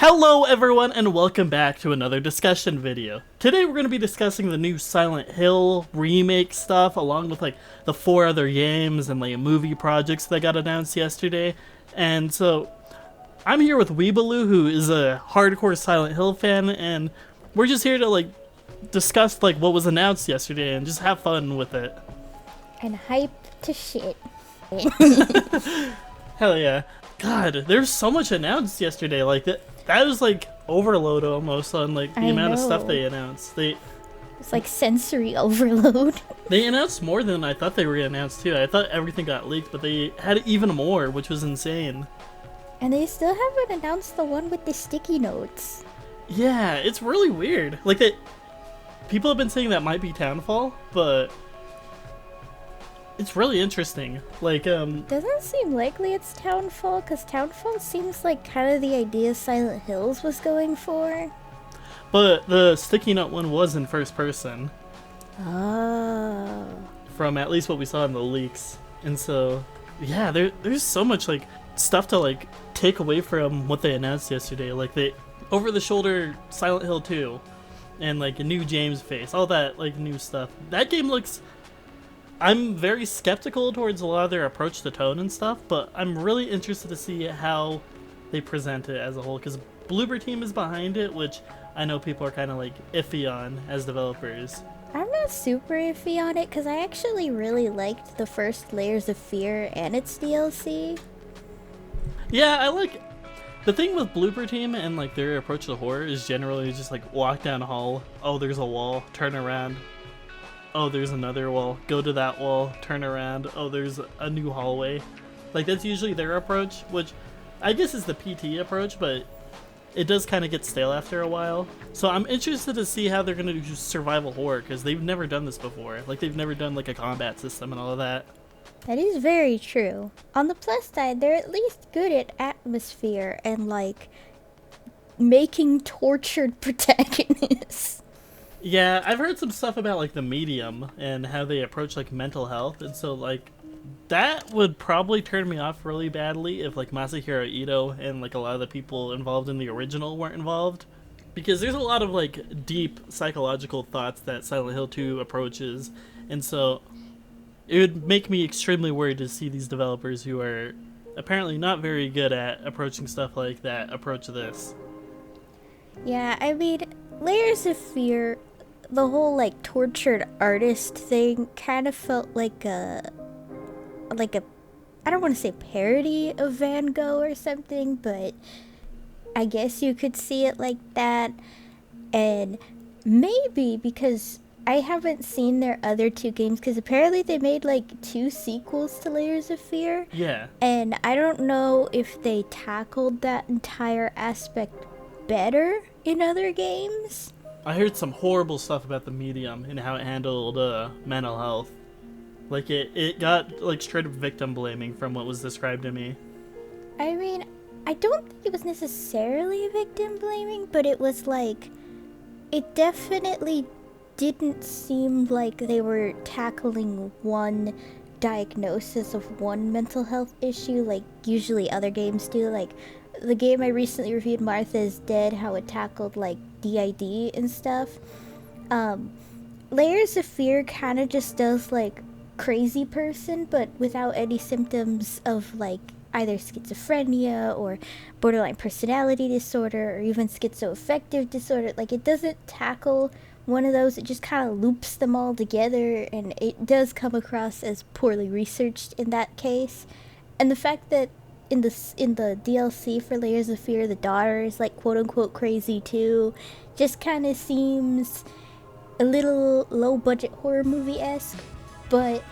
Hello everyone and welcome back to another discussion video. Today we're going to be discussing the new Silent Hill remake stuff along with like the 4 other games and like movie projects that got announced yesterday. And so I'm here with WeebaLu, who is a hardcore Silent Hill fan, and we're just here to like discuss like what was announced yesterday and just have fun with it. And hype to shit. Hell yeah. God, there's so much announced yesterday. Like that was like overload almost on like the amount of stuff they announced. It's like sensory overload. They announced more than I thought they were gonna announce too. I thought everything got leaked, but they had even more, which was insane. And they still haven't announced the one with the sticky notes. Yeah, it's really weird. Like people have been saying that might be Townfall, but it's really interesting. Like, doesn't seem likely it's Townfall, because Townfall seems like kind of the idea Silent Hills was going for. But the sticky note one was in first person. Oh. From at least what we saw in the leaks. And so, yeah, there's so much like stuff to like take away from what they announced yesterday. Like the over-the-shoulder Silent Hill 2 and like a new James face, all that like new stuff. That game looks... I'm very skeptical towards a lot of their approach to tone and stuff, but I'm really interested to see how they present it as a whole, because Bloober Team is behind it, which I know people are kind of like iffy on as developers. I'm not super iffy on it, because I actually really liked the first Layers of Fear and its DLC. Yeah, I like... The thing with Bloober Team and like their approach to horror is generally just like walk down a hall, oh there's a wall, turn around, oh there's another wall, go to that wall, turn around, oh there's a new hallway. Like that's usually their approach, which I guess is the PT approach, but it does kind of get stale after a while. So I'm interested to see how they're going to do survival horror, because they've never done this before. Like they've never done like a combat system and all of that. That is very true. On the plus side, they're at least good at atmosphere and like making tortured protagonists. Yeah, I've heard some stuff about like the medium and how they approach like mental health, and so like that would probably turn me off really badly if like Masahiro Ito and like a lot of the people involved in the original weren't involved, because there's a lot of like deep psychological thoughts that Silent Hill 2 approaches, and so it would make me extremely worried to see these developers who are apparently not very good at approaching stuff like that approach this. Yeah, I mean, Layers of Fear, the whole like tortured artist thing kind of felt like a I don't want to say parody of Van Gogh or something, but I guess you could see it like that. And maybe because I haven't seen their other 2 games, because apparently they made like 2 sequels to Layers of Fear. Yeah. And I don't know if they tackled that entire aspect better in other games. I heard some horrible stuff about the medium and how it handled mental health. Like it got like straight up victim blaming from what was described to me. I mean, I don't think it was necessarily victim blaming, but it was like, it definitely didn't seem like they were tackling one diagnosis of one mental health issue like usually other games do. Like the game I recently reviewed, Martha is Dead, how it tackled like DID and stuff. Layers of Fear kind of just does like crazy person, but without any symptoms of like either schizophrenia or borderline personality disorder or even schizoaffective disorder. Like it doesn't tackle one of those, it just kind of loops them all together, and it does come across as poorly researched in that case. And the fact that in the DLC for Layers of Fear, the daughter is like quote-unquote crazy too, just kind of seems a little low-budget horror movie-esque. But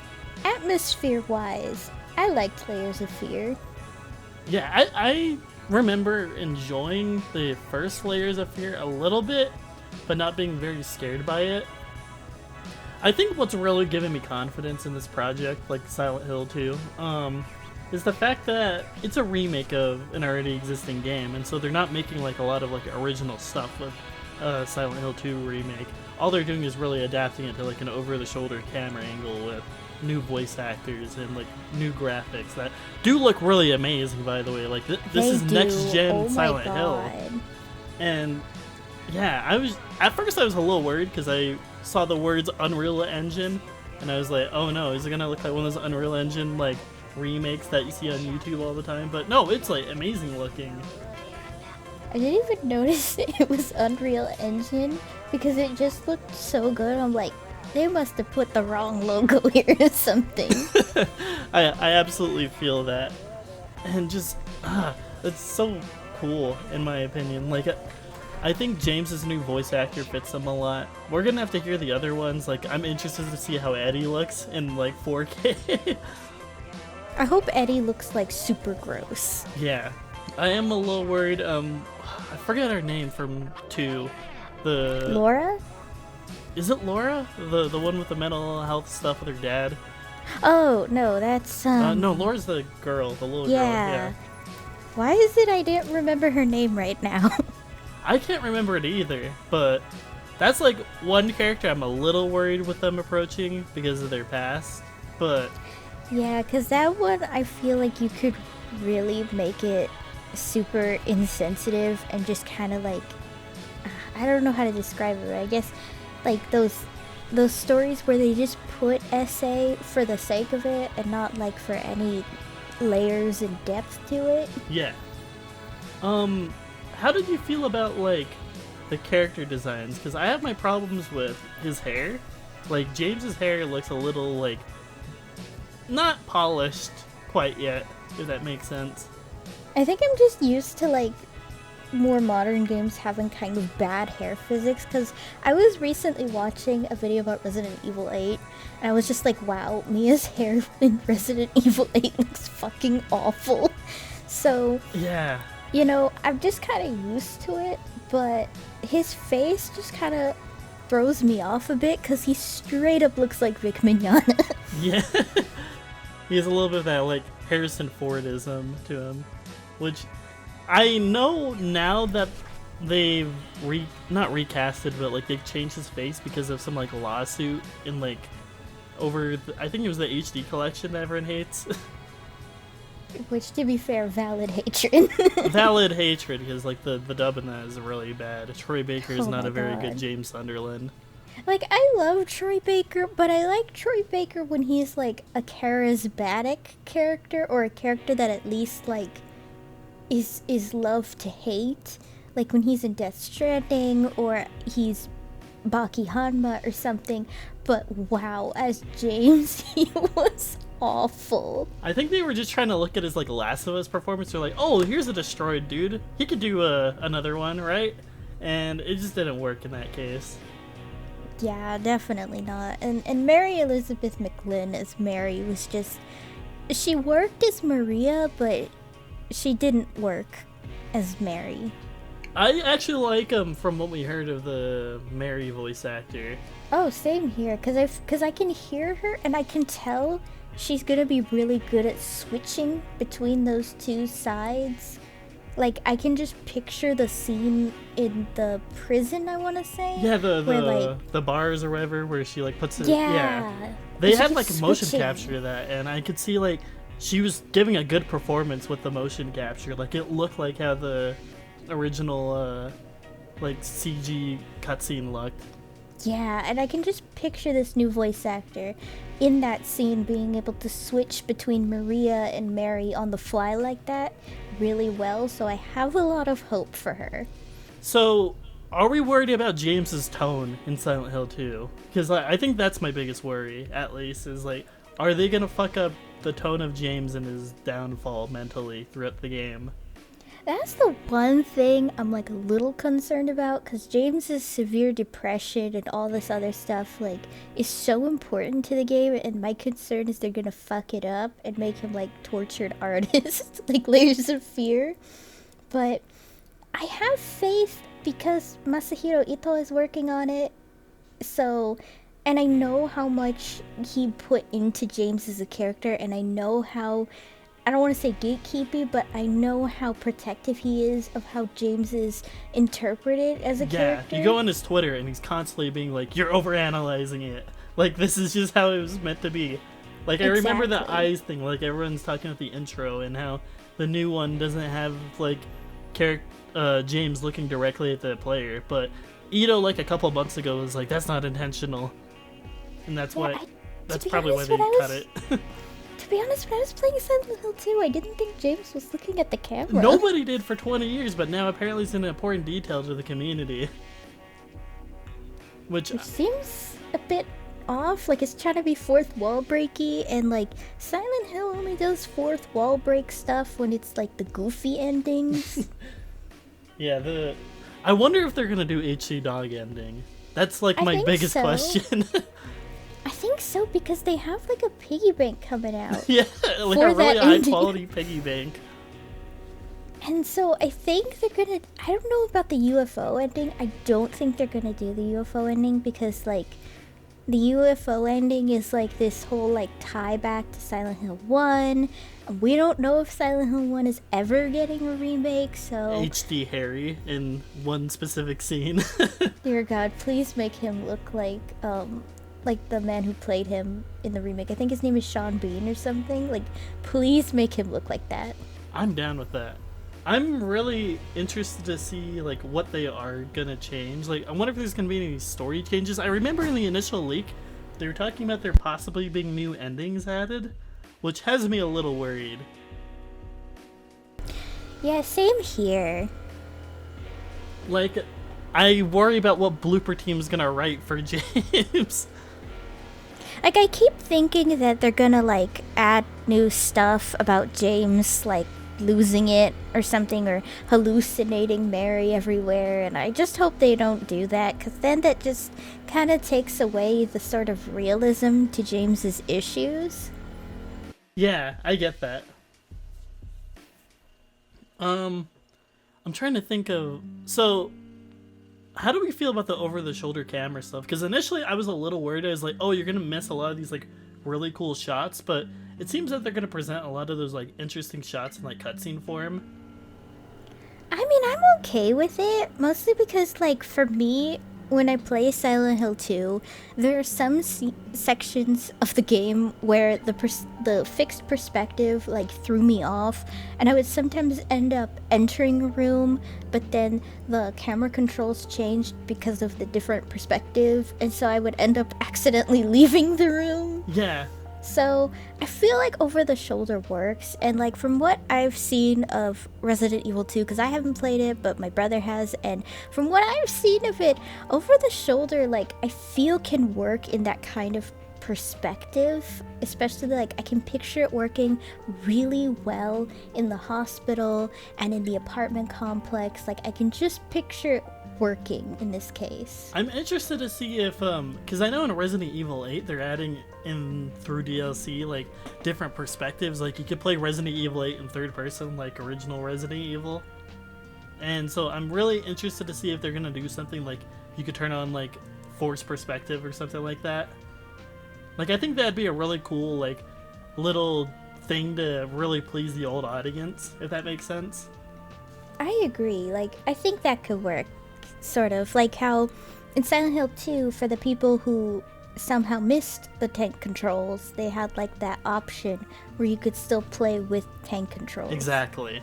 atmosphere-wise, I liked Layers of Fear. Yeah, I remember enjoying the first Layers of Fear a little bit, but not being very scared by it. I think what's really giving me confidence in this project, like Silent Hill 2, is the fact that it's a remake of an already existing game, and so they're not making like a lot of like original stuff with Silent Hill 2 remake. All they're doing is really adapting it to like an over-the-shoulder camera angle with new voice actors and like new graphics that do look really amazing, by the way. Like this is next gen Silent Hill. And yeah, at first I was a little worried because I saw the words Unreal Engine, and I was like, oh no, is it gonna look like one of those Unreal Engine like remakes that you see on YouTube all the time? But no, it's like amazing looking. I didn't even notice it was Unreal Engine because it just looked so good. I'm like, they must have put the wrong logo here or something. I absolutely feel that. And just, it's so cool in my opinion. Like, I think James's new voice actor fits him a lot. We're gonna have to hear the other ones. Like, I'm interested to see how Eddie looks in like 4K. I hope Eddie looks like super gross. Yeah, I am a little worried. I forget her name from 2. Laura? Is it Laura? The one with the mental health stuff with her dad? Oh, no, that's no, Laura's the girl, the little girl. Yeah. Why is it I didn't remember her name right now? I can't remember it either, but that's like one character I'm a little worried with them approaching because of their past. But yeah, because that one I feel like you could really make it super insensitive and just kind of like, I don't know how to describe it, but I guess like those stories where they just put SA for the sake of it and not like for any layers and depth to it. Yeah. How did you feel about like the character designs? Because I have my problems with his hair. Like James's hair looks a little like not polished quite yet, if that makes sense. I think I'm just used to like more modern games having kind of bad hair physics, because I was recently watching a video about Resident Evil 8 and I was just like, wow, Mia's hair in Resident Evil 8 looks fucking awful. So yeah, you know, I'm just kind of used to it, but his face just kind of throws me off a bit because he straight up looks like Vic Mignogna. Yeah. He has a little bit of that like Harrison Fordism to him, which I know now that they've not recasted, but like they've changed his face because of some like lawsuit in like I think it was the HD collection that everyone hates. Which, to be fair, valid hatred. Valid hatred, because like the dub in that is really bad. Troy Baker is not a very God. good James Sunderland. Like, I love Troy Baker, but I like Troy Baker when he's like a charismatic character, or a character that at least like is loved to hate. Like when he's in Death Stranding, or he's Baki Hanma or something. But wow, as James, he was awful. I think they were just trying to look at his like Last of Us performance. They're like, oh, here's a destroyed dude. He could do another one, right? And it just didn't work in that case. Yeah, definitely not. And Mary Elizabeth McGlynn as Mary was just, she worked as Maria, but she didn't work as Mary. I actually like him from what we heard of the Mary voice actor. Oh, same here, because I can hear her and I can tell she's gonna be really good at switching between those two sides. Like, I can just picture the scene in the prison, I want to say. Yeah, where, like, the bars or whatever, where she like puts it. Yeah. They She had keeps like a motion switching. capture to that, and I could see like she was giving a good performance with the motion capture. Like it looked like how the original like CG cutscene looked. Yeah, and I can just picture this new voice actor in that scene being able to switch between Maria and Mary on the fly like that really well, so I have a lot of hope for her. So, are we worried about James's tone in Silent Hill 2? Because I think that's my biggest worry, at least, is like, are they gonna fuck up the tone of James and his downfall mentally throughout the game? That's the one thing I'm like a little concerned about, because James's severe depression and all this other stuff like is so important to the game, and my concern is they're gonna fuck it up and make him like tortured artist, like Layers of Fear. But I have faith because Masahiro Ito is working on it, so, and I know how much he put into James as a character, and I know how, I don't want to say gatekeepy, but I know how protective he is of how James is interpreted as a character. Yeah, you go on his Twitter and he's constantly being like, you're overanalyzing it. Like, this is just how it was meant to be. Like, I remember the Exactly. eyes thing, like, everyone's talking about the intro and how the new one doesn't have, like, James looking directly at the player, but Ito like a couple months ago was like, that's not intentional, and that's that's probably why they cut it. To be honest, when I was playing Silent Hill 2, I didn't think James was looking at the camera. Nobody did for 20 years, but now apparently it's an important detail to the community. Which seems a bit off, like it's trying to be fourth wall breaky, and like Silent Hill only does fourth wall break stuff when it's like the goofy endings. Yeah, I wonder if they're gonna do HC Dog ending. That's like my biggest question. I think so, because they have like a piggy bank coming out. Yeah, like a really high quality piggy bank. And so I think they're gonna, I don't know about the UFO ending. I don't think they're gonna do the UFO ending, because like the UFO ending is like this whole like tie back to Silent Hill 1. We don't know if Silent Hill 1 is ever getting a remake, so... HD Harry in one specific scene. Dear God, please make him look like the man who played him in the remake. I think his name is Sean Bean or something. Like, please make him look like that. I'm down with that. I'm really interested to see like what they are gonna change. Like, I wonder if there's gonna be any story changes. I remember in the initial leak, they were talking about there possibly being new endings added, which has me a little worried. Yeah, same here. Like, I worry about what blooper team's gonna write for James. Like, I keep thinking that they're gonna like add new stuff about James, like losing it or something, or hallucinating Mary everywhere, and I just hope they don't do that, because then that just kind of takes away the sort of realism to James's issues. Yeah, I get that. I'm trying to think of, so how do we feel about the over-the-shoulder camera stuff? Because initially I was a little worried. I was like, oh, you're gonna miss a lot of these like really cool shots, but it seems that they're gonna present a lot of those like interesting shots in like cutscene form. I mean, I'm okay with it, mostly because like for me, when I play Silent Hill 2, there are some sections of the game where the fixed perspective like threw me off, and I would sometimes end up entering a room, but then the camera controls changed because of the different perspective, and so I would end up accidentally leaving the room. Yeah. So I feel like over the shoulder works, and like from what I've seen of Resident Evil 2, because I haven't played it but my brother has, and from what I've seen of it, over the shoulder like I feel can work in that kind of perspective, especially like I can picture it working really well in the hospital and in the apartment complex. Like I can just picture it working in this case. I'm interested to see if because I know in Resident Evil 8 they're adding in through DLC like different perspectives. Like you could play Resident Evil 8 in third person like original Resident Evil, and so I'm really interested to see if they're gonna do something like you could turn on like force perspective or something like that. Like I think that'd be a really cool like little thing to really please the old audience, if that makes sense. I agree. Like I think that could work. Sort of like how in Silent Hill 2, for the people who somehow missed the tank controls, they had like that option where you could still play with tank controls. Exactly.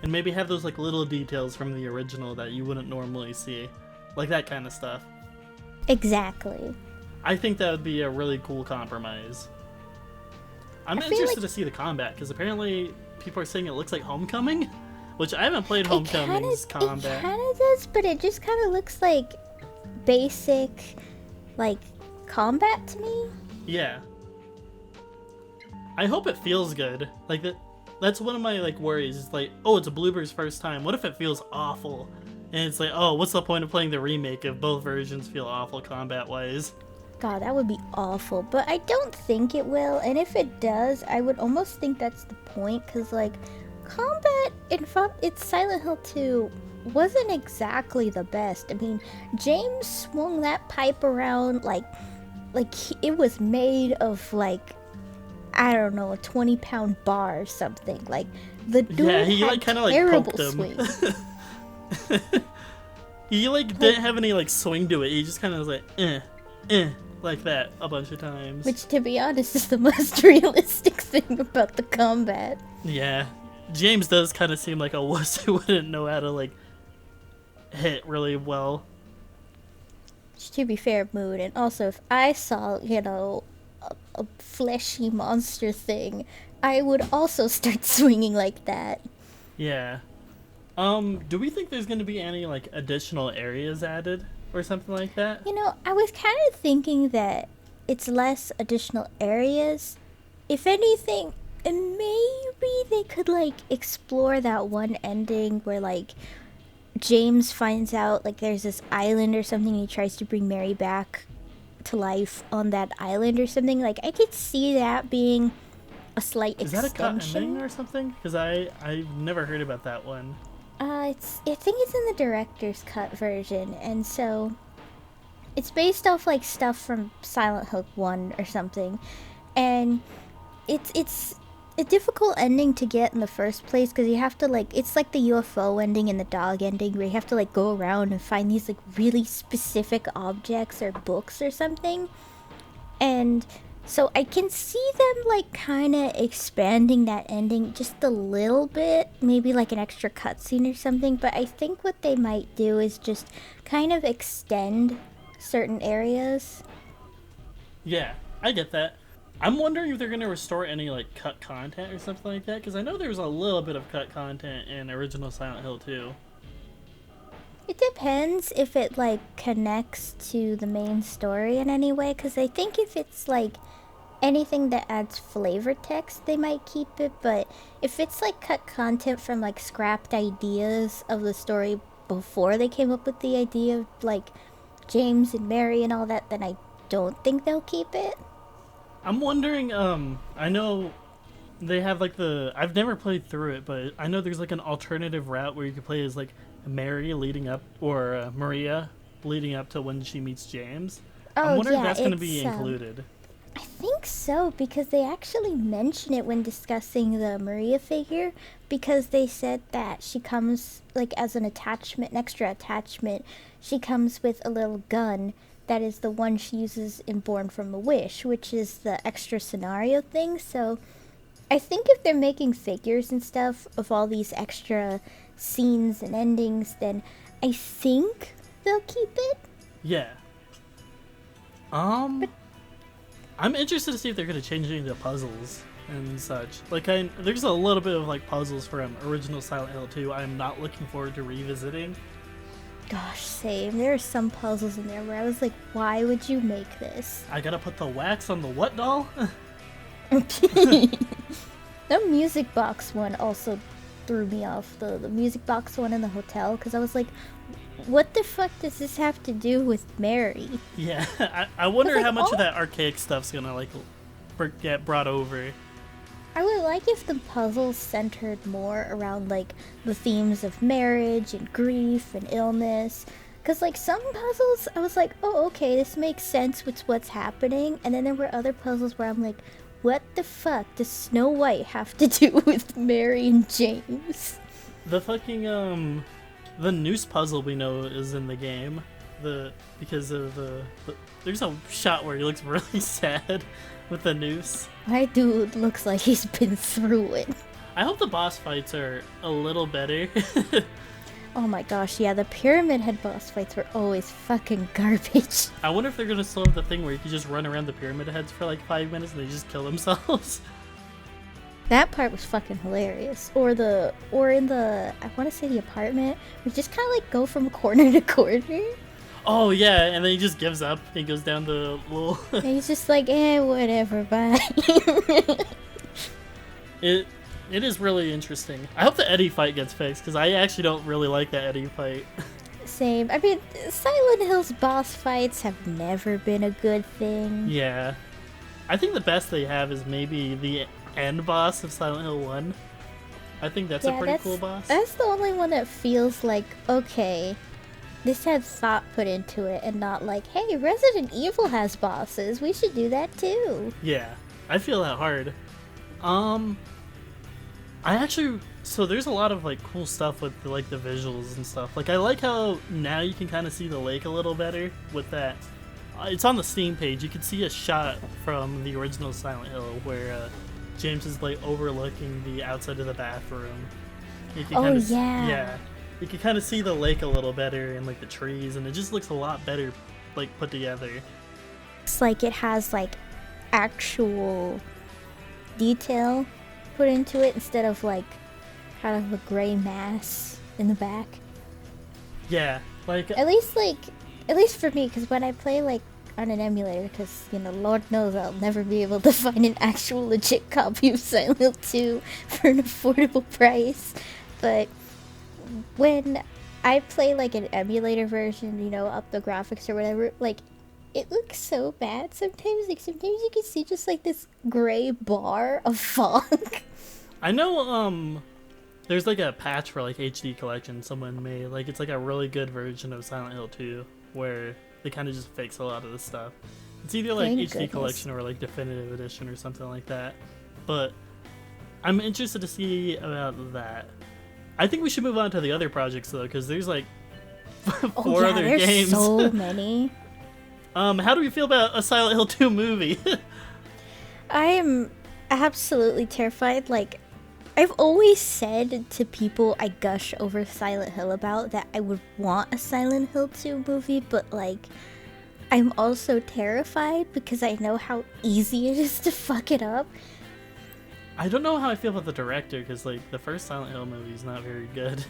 And maybe have those like little details from the original that you wouldn't normally see. Like that kind of stuff. Exactly. I think that would be a really cool compromise. I'm interested to see the combat, because apparently people are saying it looks like Homecoming. Which I haven't played Homecoming's combat. It kind of does, but it just kind of looks like basic, like, combat to me. Yeah. I hope it feels good. Like, that's one of my, like, worries. It's like, oh, it's a Bloober's first time. What if it feels awful? And it's like, oh, what's the point of playing the remake if both versions feel awful combat-wise? God, that would be awful. But I don't think it will. And if it does, I would almost think that's the point, because, like, combat in Silent Hill 2 wasn't exactly the best. I mean, James swung that pipe around like it was made of like, I don't know, a 20-pound bar or something. Like the dude he had like kind of like poked him. He like didn't have any like swing to it. He just kind of was like like that a bunch of times. Which, to be honest, is the most realistic thing about the combat. Yeah. James does kind of seem like a wuss who wouldn't know how to like hit really well. To be fair, Moon, and also if I saw, a fleshy monster thing, I would also start swinging like that. Yeah. Do we think there's going to be any like additional areas added or something like that? I was kind of thinking that it's less additional areas. If anything, maybe they could like explore that one ending where like James finds out like there's this island or something and he tries to bring Mary back to life on that island or something. Like I could see that being a slight Is that a cut extension. ending or something? Because I've never heard about that one. I think it's in the director's cut version, and so it's based off like stuff from Silent Hill 1 or something. And it's a difficult ending to get in the first place because you have to like, it's like the UFO ending and the dog ending where you have to like go around and find these like really specific objects or books or something. And so I can see them like kind of expanding that ending just a little bit, maybe like an extra cutscene or something. But I think what they might do is just kind of extend certain areas. Yeah, I get that. I'm wondering if they're going to restore any like cut content or something like that, because I know there was a little bit of cut content in original Silent Hill 2. It depends if it like connects to the main story in any way, because I think if it's like anything that adds flavor text, they might keep it. But if it's like cut content from like scrapped ideas of the story before they came up with the idea of like James and Mary and all that, then I don't think they'll keep it. I'm wondering, I know they have like I've never played through it, but I know there's like an alternative route where you can play as like Mary leading up, or Maria leading up to when she meets James. I'm wondering if that's going to be included. I think so, because they actually mention it when discussing the Maria figure, because they said that she comes like as an attachment, an extra attachment. She comes with a little gun that is the one she uses in Born from a Wish, which is the extra scenario thing. So I think if they're making figures and stuff of all these extra scenes and endings, then I think they'll keep it. Yeah. But I'm interested to see if they're going to change any of the puzzles and such. Like, there's a little bit of like puzzles from original Silent Hill 2 I'm not looking forward to revisiting. Gosh, same. There are some puzzles in there where I was like, why would you make this? I gotta put the wax on the what doll? The music box one also threw me off. The music box one in the hotel, because I was like, what the fuck does this have to do with Mary? Yeah, I wonder like, how much of that archaic stuff's gonna like get brought over. I would like if the puzzles centered more around like the themes of marriage and grief and illness. Because like some puzzles, I was like, oh, okay, this makes sense with what's happening. And then there were other puzzles where I'm like, what the fuck does Snow White have to do with Mary and James? The fucking the noose puzzle we know is in the game. Because of there's a shot where he looks really sad with the noose. My dude looks like he's been through it. I hope the boss fights are a little better. Oh my gosh, yeah, the Pyramid Head boss fights were always fucking garbage. I wonder if they're gonna still have the thing where you can just run around the Pyramid Heads for like 5 minutes and they just kill themselves. That part was fucking hilarious. Or in the, I want to say the apartment, we just kind of like go from corner to corner. Oh yeah, and then he just gives up. He goes down the little... And he's just like, whatever, bye. It is really interesting. I hope the Eddie fight gets fixed, because I actually don't really like that Eddie fight. Same. I mean, Silent Hill's boss fights have never been a good thing. Yeah. I think the best they have is maybe the end boss of Silent Hill 1. I think that's a pretty cool boss. That's the only one that feels like, okay, this had thought put into it, and not like, hey, Resident Evil has bosses, we should do that too. Yeah, I feel that hard. So there's a lot of like cool stuff with like the visuals and stuff. Like I like how now you can kind of see the lake a little better with that. It's on the Steam page. You can see a shot from the original Silent Hill where James is like overlooking the outside of the bathroom. You can yeah. you can kind of see the lake a little better and like the trees, and it just looks a lot better, like put together. It's like it has like actual detail put into it instead of like kind of a gray mass in the back. Yeah, like At least for me, because when I play like on an emulator, because you know, Lord knows I'll never be able to find an actual legit copy of Silent Hill 2 for an affordable price. But when I play like an emulator version, you know, up the graphics or whatever, like it looks so bad sometimes. Like sometimes you can see just like this gray bar of fog. I know there's like a patch for like HD collection someone made. Like it's like a really good version of Silent Hill 2 where they kind of just fix a lot of the stuff. It's either like Thank HD goodness. collection or like definitive edition or something like that. But I'm interested to see about that. I think we should move on to the other projects though, because there's like four other there's games. so many. How do we feel about a Silent Hill 2 movie? I am absolutely terrified. Like, I've always said to people I gush over Silent Hill about that I would want a Silent Hill 2 movie, but like, I'm also terrified because I know how easy it is to fuck it up. I don't know how I feel about the director, because like the first Silent Hill movie is not very good.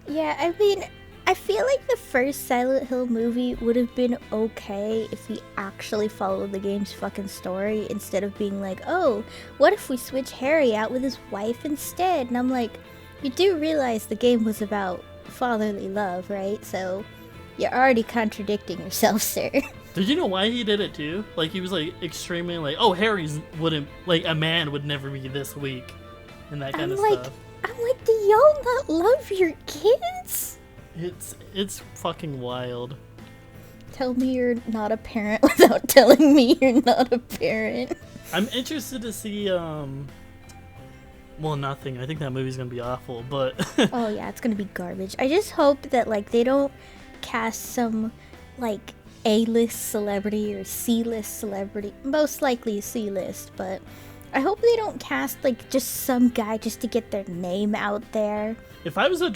Yeah, I mean, I feel like the first Silent Hill movie would have been okay if he actually followed the game's fucking story instead of being like, oh, what if we switch Harry out with his wife instead? And I'm like, you do realize the game was about fatherly love, right? So you're already contradicting yourself, sir. Did you know why he did it too? Like he was like extremely like, oh, Harry's wouldn't, like a man would never be this weak, and that kind of stuff. I'm like, do y'all not love your kids? It's fucking wild. Tell me you're not a parent without telling me you're not a parent. I'm interested to see well, nothing. I think that movie's gonna be awful, but Oh yeah, it's gonna be garbage. I just hope that like they don't cast some like A-list celebrity or C-list celebrity. Most likely C-list, but I hope they don't cast like just some guy just to get their name out there. if I was not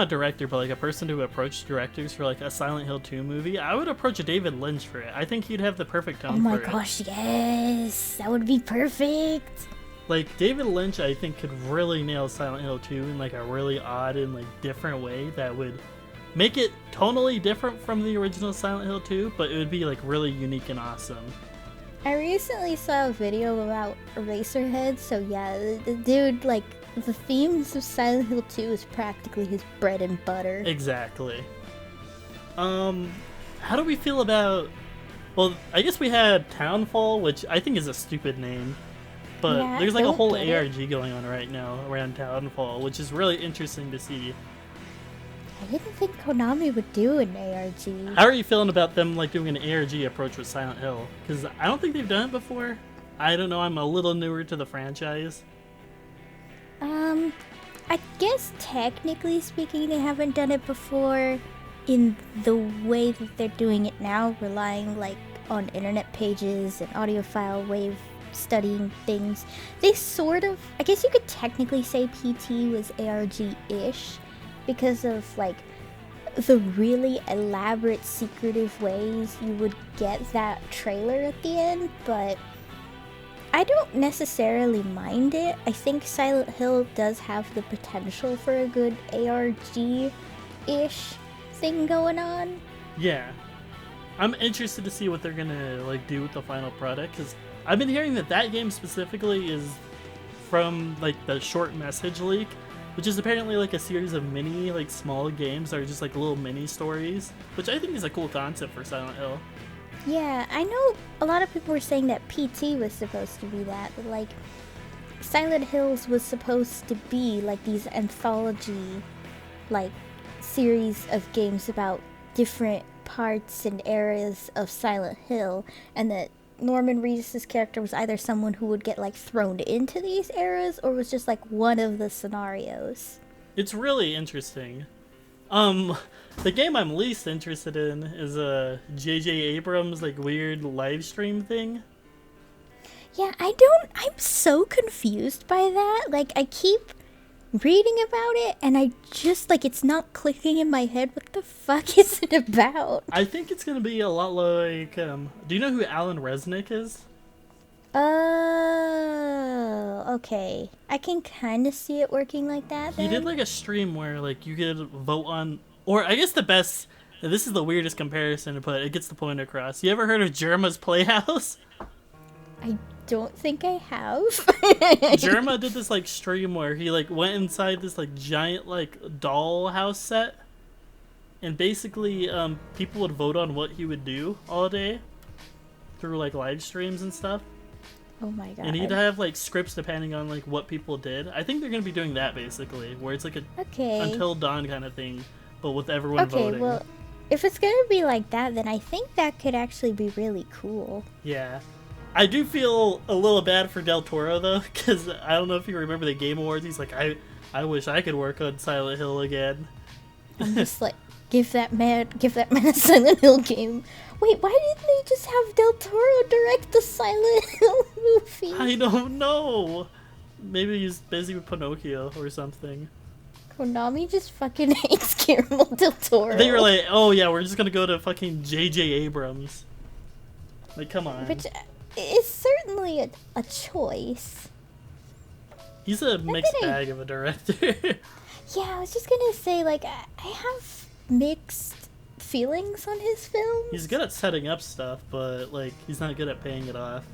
a director, but like a person who approached directors for like a Silent Hill 2 movie, I would approach David Lynch for it. I think he'd have the perfect tone Oh my for gosh, yes! That would be perfect! it. Like David Lynch, I think could really nail Silent Hill 2 in like a really odd and like different way that would make it tonally different from the original Silent Hill 2, but it would be like really unique and awesome. I recently saw a video about Eraserhead, so yeah, the dude, like, the themes of Silent Hill 2 is practically his bread and butter. Exactly. How do we feel about... Well, I guess we had Townfall, which I think is a stupid name, but Yeah, there's like a don't whole get it. ARG going on right now around Townfall, which is really interesting to see. I didn't think Konami would do an ARG. How are you feeling about them like doing an ARG approach with Silent Hill? Because I don't think they've done it before. I don't know, I'm a little newer to the franchise. I guess technically speaking, they haven't done it before in the way that they're doing it now, relying like on internet pages and audiophile wave studying things. They sort of, I guess you could technically say PT was ARG-ish because of like the really elaborate secretive ways you would get that trailer at the end, but I don't necessarily mind it. I think Silent Hill does have the potential for a good ARG-ish thing going on. Yeah. I'm interested to see what they're gonna like do with the final product, because I've been hearing that that game specifically is from like the short message leak, which is apparently like a series of mini like small games that are just like little mini stories, which I think is a cool concept for Silent Hill. Yeah, I know a lot of people were saying that PT was supposed to be that, but like Silent Hills was supposed to be like these anthology like series of games about different parts and areas of Silent Hill, and that Norman Reedus' character was either someone who would get like thrown into these eras or was just like one of the scenarios. It's really interesting. The game I'm least interested in is J.J. Abrams like weird live stream thing. Yeah, I'm so confused by that. Like, I keep reading about it, and I just, like, it's not clicking in my head. What the fuck is it about? I think it's gonna be a lot like, do you know who Alan Resnick is? Oh, okay. I can kind of see it working like that, then. He did like a stream where like you could vote on, or I guess the best, this is the weirdest comparison, but it gets the point across. You ever heard of Jerma's Playhouse? I don't think I have. Jerma did this like stream where he like went inside this like giant like doll house set, and basically people would vote on what he would do all day through like live streams and stuff. Oh my god. And he'd have like scripts depending on like what people did. I think they're gonna be doing that basically, where it's like a Until Dawn kind of thing, but with everyone voting. Okay, well, if it's gonna be like that, then I think that could actually be really cool. Yeah. I do feel a little bad for Del Toro though, because I don't know if you remember the Game Awards. He's like, I wish I could work on Silent Hill again. I'm just like, give that man a Silent Hill game. Wait, why didn't they just have Del Toro direct the Silent Hill movie? I don't know. Maybe he's busy with Pinocchio or something. Konami just fucking hates Guillermo del Toro. They were like, oh yeah, we're just gonna go to fucking J.J. Abrams. Like, come on. Which is certainly a choice. He's a mixed bag of a director. Yeah, I was just gonna say, like, I have mixed feelings on his films. He's good at setting up stuff, but like he's not good at paying it off.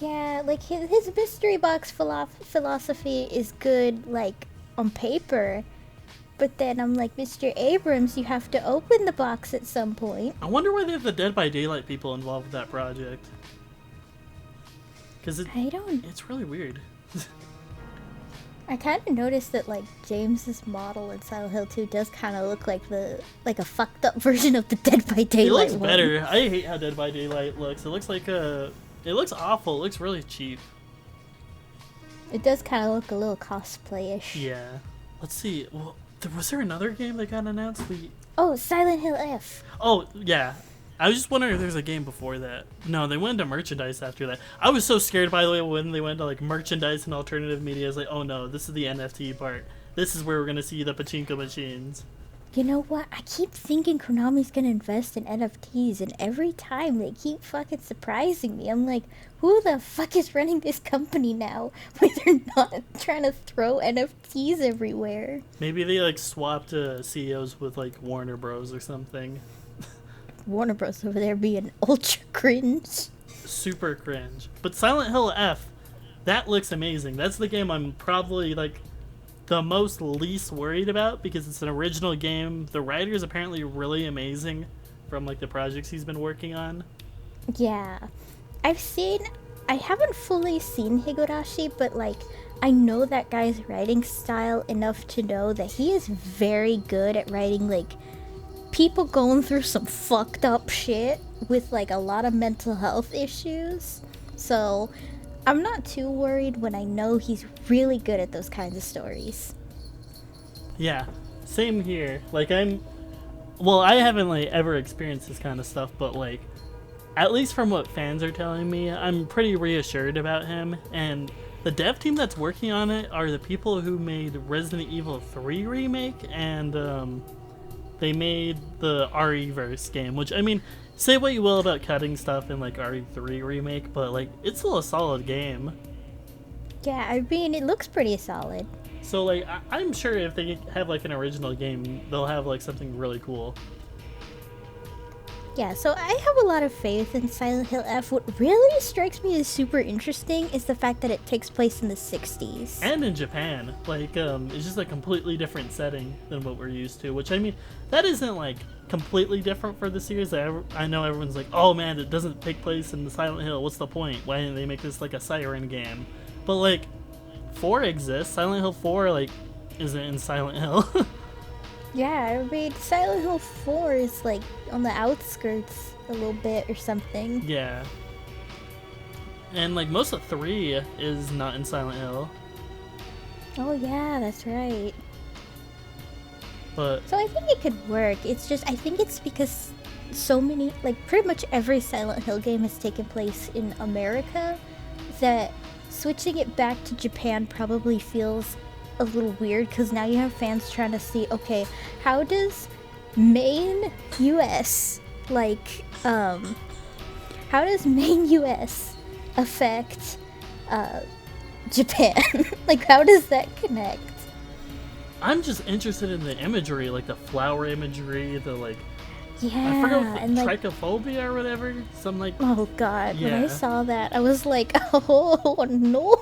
Yeah, like his mystery box philosophy is good, like, on paper, but then I'm like, Mr. Abrams, you have to open the box at some point. I wonder why they have the Dead by Daylight people involved with that project. Because it's really weird. I kind of noticed that, like, James's model in Silent Hill 2 does kind of look like a fucked up version of the Dead by Daylight. It looks one. better. I hate how Dead by Daylight looks. It looks like it looks awful. It looks really cheap. It does kind of look a little cosplay-ish. Yeah. Let's see. Well, was there another game that got announced? Oh, Silent Hill F. Oh, yeah. I was just wondering if there's a game before that. No, they went into merchandise after that. I was so scared, by the way, when they went to like merchandise and alternative media. I was like, oh no, this is the NFT part. This is where we're gonna see the pachinko machines. You know what? I keep thinking Konami's gonna invest in NFTs, and every time they keep fucking surprising me. I'm like, who the fuck is running this company now? Where they're not trying to throw NFTs everywhere. Maybe they like swapped CEOs with like Warner Bros or something. Warner Bros over there being ultra cringe. Super cringe. But Silent Hill F, that looks amazing. That's the game I'm probably like the most least worried about because it's an original game. The writer is apparently really amazing from like the projects he's been working on. Yeah. I haven't fully seen Higurashi, but like I know that guy's writing style enough to know that he is very good at writing like people going through some fucked up shit with like a lot of mental health issues. So I'm not too worried when I know he's really good at those kinds of stories. Yeah, same here. Like I haven't like ever experienced this kind of stuff, but like at least from what fans are telling me, I'm pretty reassured about him. And the dev team that's working on it are the people who made Resident Evil 3 remake and they made the RE-verse game, which, I mean, say what you will about cutting stuff in, like, RE3 remake, but, like, it's still a solid game. Yeah, I mean, it looks pretty solid. So, like, I'm sure if they have, like, an original game, they'll have, like, something really cool. Yeah, so I have a lot of faith in Silent Hill F. What really strikes me as super interesting is the fact that it takes place in the 60s. And in Japan. Like, it's just a completely different setting than what we're used to. Which, I mean, that isn't, like, completely different for the series. I know everyone's like, oh man, it doesn't take place in the Silent Hill. What's the point? Why didn't they make this, like, a Siren game? But, like, 4 exists. Silent Hill 4, like, isn't in Silent Hill. Yeah, I mean, Silent Hill 4 is, like, on the outskirts a little bit or something. Yeah. And, like, most of 3 is not in Silent Hill. Oh, yeah, that's right. But... So I think it could work. It's just, I think it's because so many, like, pretty much every Silent Hill game has taken place in America that switching it back to Japan probably feels a little weird because now you have fans trying to see, okay, how does main US, like, how does main US affect Japan? Like, how does that connect? I'm just interested in the imagery, like the flower imagery, the like. Yeah, I forgot what and like, trichophobia or whatever. Some like oh god, when I yeah. saw that, I was like, oh no.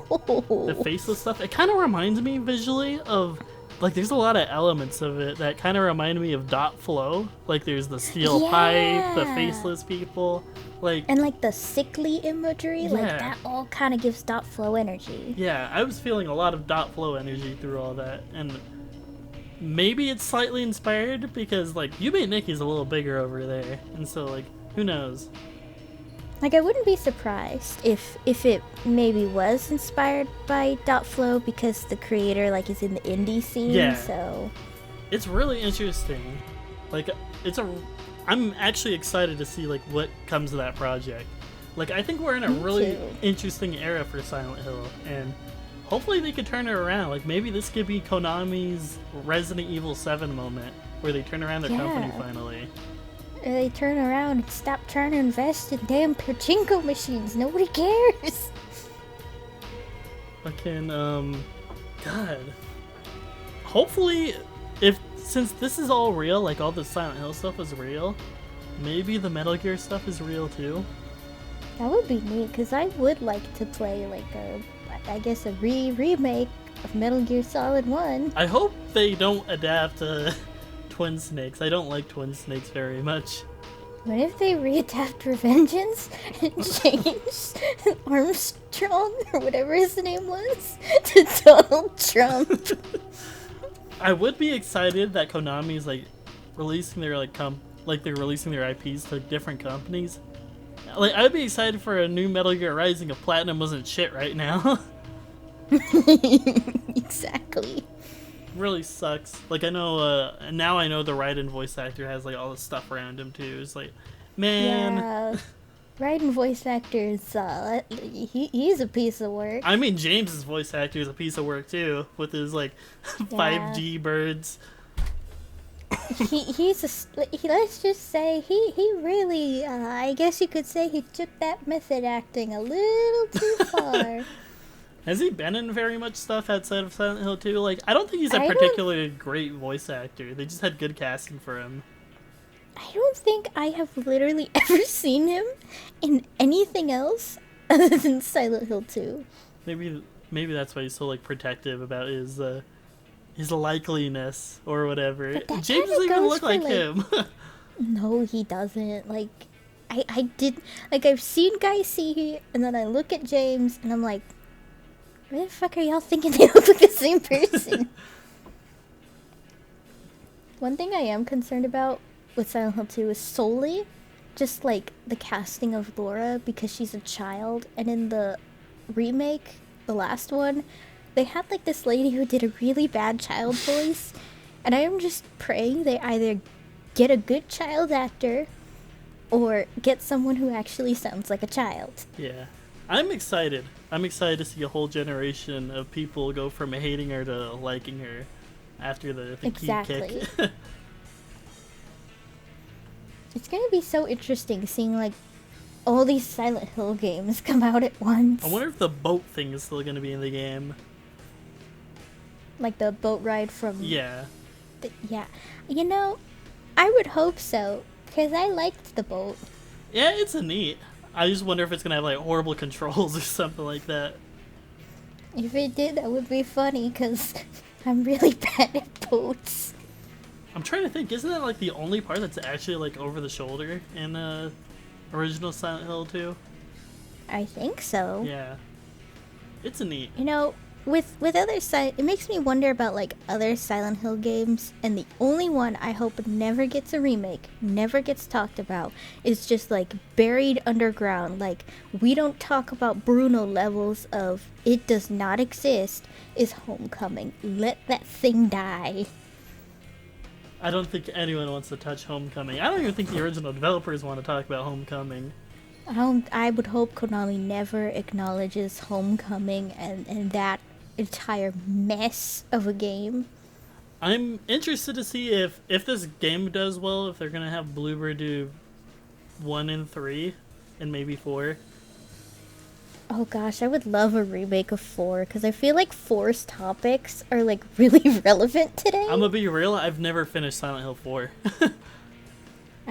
The faceless stuff. It kind of reminds me visually of like there's a lot of elements of it that kind of remind me of Dot Flow. Like there's the steel pipe, the Yeah. faceless people, like And like the sickly imagery, like Yeah. that all kind of gives Dot Flow energy. yeah. I was feeling a lot of Dot Flow energy through all that, and maybe it's slightly inspired because like Yume Nikki's a little bigger over there, and so like who knows. Like, I wouldn't be surprised if it maybe was inspired by Dot Flow because the creator like is in the indie scene. Yeah. So It's really interesting. Like I'm actually excited to see like what comes of that project. Like I think we're in a Me really too. interesting era for Silent Hill, and hopefully they could turn it around. Like maybe this could be Konami's Resident Evil 7 moment where they turn around their company Yeah. finally. they turn around and stop trying to invest in damn pachinko machines. Nobody cares. Fucking God. Hopefully, since this is all real, like all the Silent Hill stuff is real, maybe the Metal Gear stuff is real too. That would be neat because I would like to play like I guess a remake of Metal Gear Solid 1. I hope they don't adapt Twin Snakes. I don't like Twin Snakes very much. What if they readapt Revengeance and change Armstrong or whatever his name was to Donald Trump? I would be excited that Konami's like releasing their they're releasing their IPs to different companies. Like I'd be excited for a new Metal Gear Rising if Platinum wasn't shit right now. Exactly. Really sucks. Like I know now I know the Raiden voice actor has like all this stuff around him too. It's like, man. Yeah. Raiden voice actors, he's a piece of work. I mean James's voice actor is a piece of work too with his like 5G birds. Let's just say he really, I guess you could say he took that method acting a little too far. Has he been in very much stuff outside of Silent Hill 2? Like, I don't think he's a I don't- particularly great voice actor. They just had good casting for him. I don't think I have literally ever seen him in anything else other than Silent Hill 2. Maybe that's why he's so like protective about his likeliness or whatever. But that James kinda doesn't even goes look for, like like- him. No, he doesn't. Like, I did, like, I've seen guys see here, and then I look at James, and I'm like, where the fuck are y'all thinking they look like the same person? One thing I am concerned about with Silent Hill 2 is solely just, like, the casting of Laura, because she's a child, and in the remake, the last one, they had, like, this lady who did a really bad child voice, and I am just praying they either get a good child actor or get someone who actually sounds like a child. Yeah. I'm excited. I'm excited to see a whole generation of people go from hating her to liking her after the Exactly. key kick. It's gonna be so interesting seeing like all these Silent Hill games come out at once. I wonder if the boat thing is still going to be in the game. Like the boat ride from Yeah. yeah. You know, I would hope so because I liked the boat. Yeah, it's a neat. I just wonder if it's going to have like horrible controls or something like that. If it did, that would be funny because I'm really bad at boats. I'm trying to think, isn't that like the only part that's actually like over the shoulder in original Silent Hill 2? I think so. Yeah. It's a neat. You know, with other it makes me wonder about like other Silent Hill games, and the only one I hope never gets a remake, never gets talked about, is just like buried underground. Like, we don't talk about Bruno levels of it does not exist, is Homecoming. Let that thing die. I don't think anyone wants to touch Homecoming. I don't even think the original developers want to talk about Homecoming. I would hope Konami never acknowledges Homecoming and that entire mess of a game. I'm interested to see if this game does well, if they're gonna have Bloober do 1 and 3 and maybe 4. Oh gosh, I would love a remake of 4 because I feel like 4's topics are like really relevant today. I'm gonna be real, I've never finished Silent Hill 4. I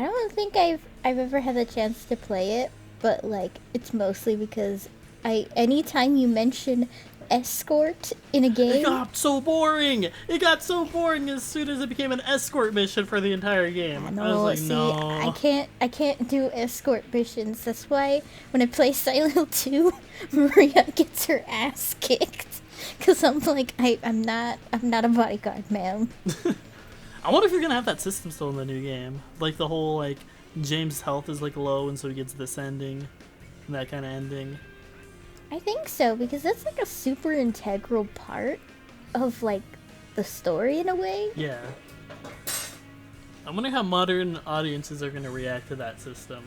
don't think I've ever had the chance to play it, but like it's mostly because anytime you mention escort in a game, It got so boring! It got so boring as soon as it became an escort mission for the entire game. I know. I was like, See, no. I can't do escort missions. That's why when I play Silent Hill 2, Maria gets her ass kicked. Cause I'm like, I'm not a bodyguard, ma'am. I wonder if you're gonna have that system still in the new game. Like the whole, like, James' health is like low and so he gets this ending. And that kind of ending. I think so, because that's like a super integral part of like the story in a way. Yeah. I wonder how modern audiences are gonna react to that system.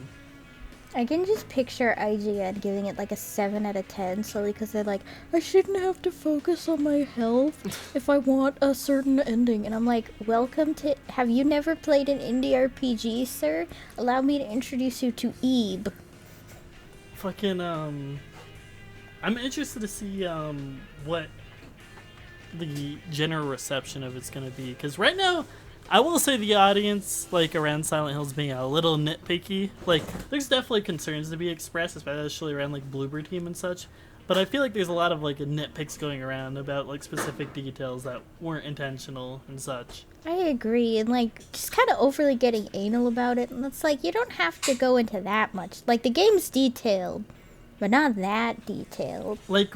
I can just picture IGN giving it like a 7 out of 10 solely because they're like, I shouldn't have to focus on my health if I want a certain ending. And I'm like, welcome to... Have you never played an indie RPG, sir? Allow me to introduce you to Ebe. Fucking, I'm interested to see, what the general reception of it's gonna be. Because right now, I will say the audience, like, around Silent Hill is being a little nitpicky. Like, there's definitely concerns to be expressed, especially around, like, Bloober Team and such. But I feel like there's a lot of, like, nitpicks going around about, like, specific details that weren't intentional and such. I agree, and like, just kind of overly getting anal about it. And it's like, you don't have to go into that much. Like, the game's detailed, but not that detailed. Like,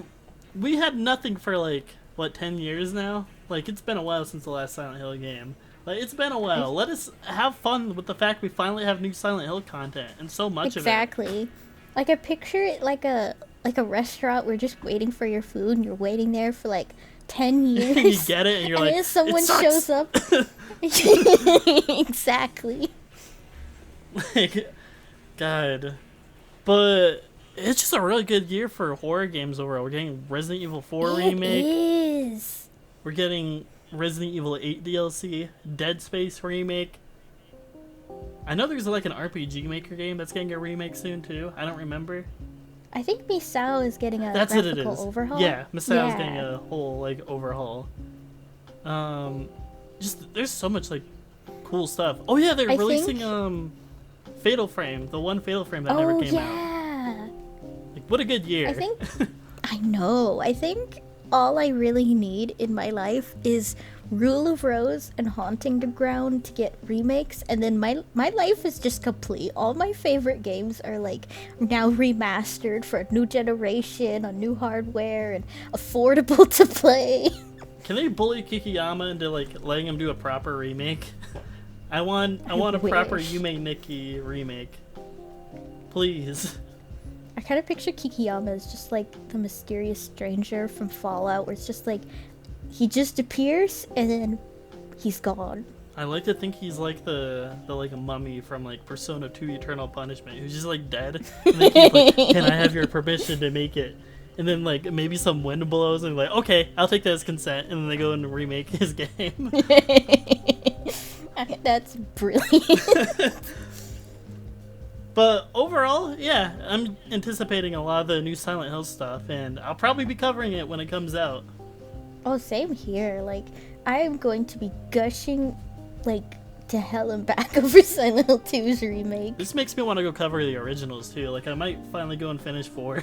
we had nothing for, like, what, 10 years now? Like, it's been a while since the last Silent Hill game. Like, it's been a while. Let us have fun with the fact we finally have new Silent Hill content, and so much of it. Exactly. Like, I picture it like a restaurant where you're just waiting for your food, and you're waiting there for like 10 years. You get it, and you're and like, then someone it sucks. shows up. Exactly. Like, God. But it's just a really good year for horror games overall. We're getting Resident Evil 4 remake. It is. We're getting Resident Evil 8 DLC, Dead Space remake. I know there's like an RPG Maker game that's getting a remake soon too. I don't remember. I think Misao is getting a That's what it graphical is. overhaul. Yeah, Misao's Yeah. getting a whole like overhaul. Just there's so much like cool stuff. Oh yeah, they're I releasing think- Fatal Frame, the one Fatal Frame that never came out. Yeah. Like what a good year. I think I know. I think all I really need in my life is Rule of Rose and Haunting the Ground to get remakes, and then my life is just complete. All my favorite games are like now remastered for a new generation on new hardware and affordable to play. Can they bully Kikiyama into like letting him do a proper remake? I want a proper wish. Yume Nikki remake. Please. I kind of picture Kikiyama as just like the mysterious stranger from Fallout, where it's just like he just appears and then he's gone. I like to think he's like the like a mummy from like Persona 2 Eternal Punishment, who's just like dead. And they keep like, can I have your permission to make it? And then like maybe some wind blows and like, okay, I'll take that as consent. And then they go and remake his game. That's brilliant. But overall, yeah, I'm anticipating a lot of the new Silent Hill stuff, and I'll probably be covering it when it comes out. Oh, same here. Like, I am going to be gushing, like, to hell and back over Silent Hill 2's remake. This makes me want to go cover the originals too. Like I might finally go and finish 4.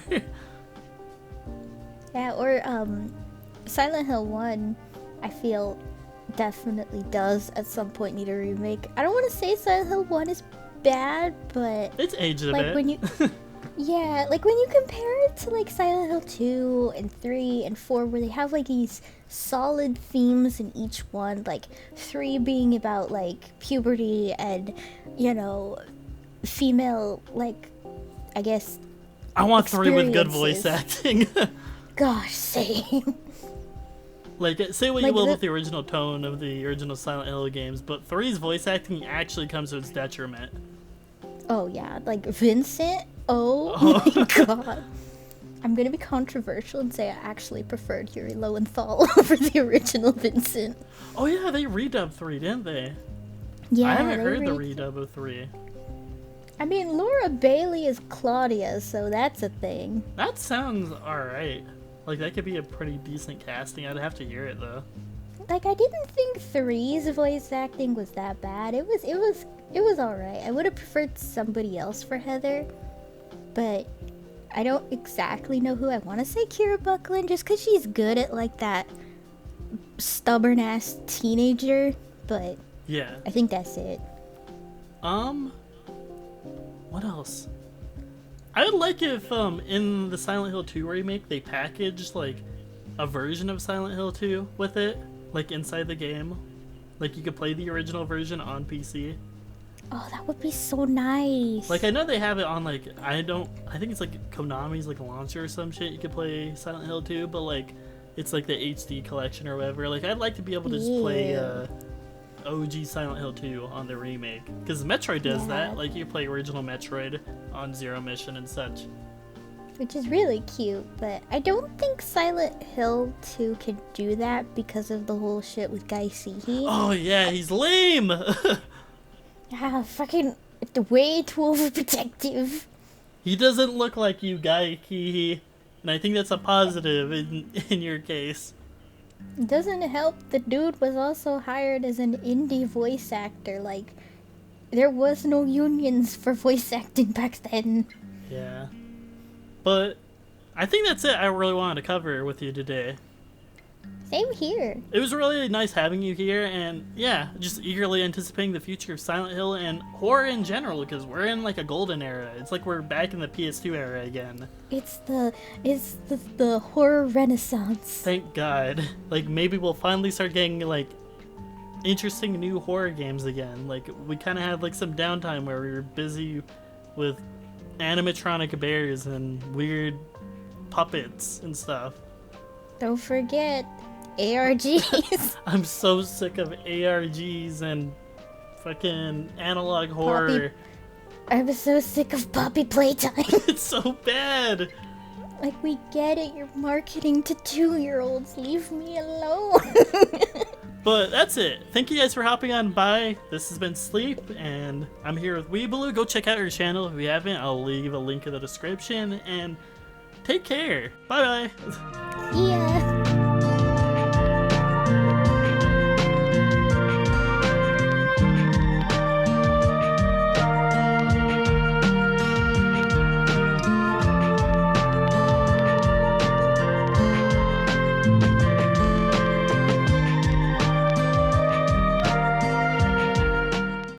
Yeah, or, Silent Hill 1, I feel, definitely does at some point need a remake. I don't want to say Silent Hill 1 is bad, but It's aged a like bit. when you yeah, like when you compare it to like Silent Hill 2 and 3 and 4, where they have like these solid themes in each one, like 3 being about like puberty and, you know, female, like, I guess I want 3 with good voice experiences. acting. Gosh, same. Like, say what you Like will the- with the original tone of the original Silent Hill games, but 3's voice acting actually comes to its detriment. Oh yeah, like Vincent. Oh Oh. my god. I'm gonna be controversial and say I actually preferred Yuri Lowenthal over the original Vincent. Oh yeah, they redubbed 3, didn't they? Yeah, I haven't heard the redub of 3. I mean, Laura Bailey is Claudia, so that's a thing. That sounds alright. Like, that could be a pretty decent casting. I'd have to hear it, though. Like, I didn't think 3's voice acting was that bad. It was alright. I would have preferred somebody else for Heather, but I don't exactly know who I want to say Kira Buckland, just because she's good at, like, that stubborn-ass teenager, but Yeah. I think that's it. What else? I would like if, in the Silent Hill 2 remake, they packaged, like, a version of Silent Hill 2 with it, like, inside the game. Like, you could play the original version on PC. Oh, that would be so nice. Like, I know they have it on, like, I think it's, like, Konami's, like, launcher or some shit. You could play Silent Hill 2, but, like, it's, like, the HD collection or whatever. Like, I'd like to be able to just play, OG Silent Hill 2 on the remake. Because Metroid does that. Like, you play original Metroid on Zero Mission and such. Which is really cute, but I don't think Silent Hill 2 can do that because of the whole shit with Guy Seehee. Oh, yeah, he's lame! Ah, fucking way too overprotective. He doesn't look like you, Guy Seehee. And I think that's a positive in your case. It doesn't help the dude was also hired as an indie voice actor. Like, there was no unions for voice acting back then. Yeah. But I think that's it I really wanted to cover with you today. Same here. It was really nice having you here, and yeah, just eagerly anticipating the future of Silent Hill and horror in general, because we're in like a golden era. It's like we're back in the PS2 era again. It's the horror renaissance. Thank God. Like, maybe we'll finally start getting like interesting new horror games again. Like, we kind of had like some downtime where we were busy with animatronic bears and weird puppets and stuff. Don't forget ARGs. I'm so sick of ARGs and fucking analog horror. I'm so sick of Poppy Playtime. It's so bad. Like, we get it, you're marketing to 2-year-olds. Leave me alone. But that's it. Thank you guys for hopping on by. This has been Sleep, and I'm here with WeebaLu. Go check out her channel if you haven't. I'll leave a link in the description, and take care. Bye-bye. Yeah.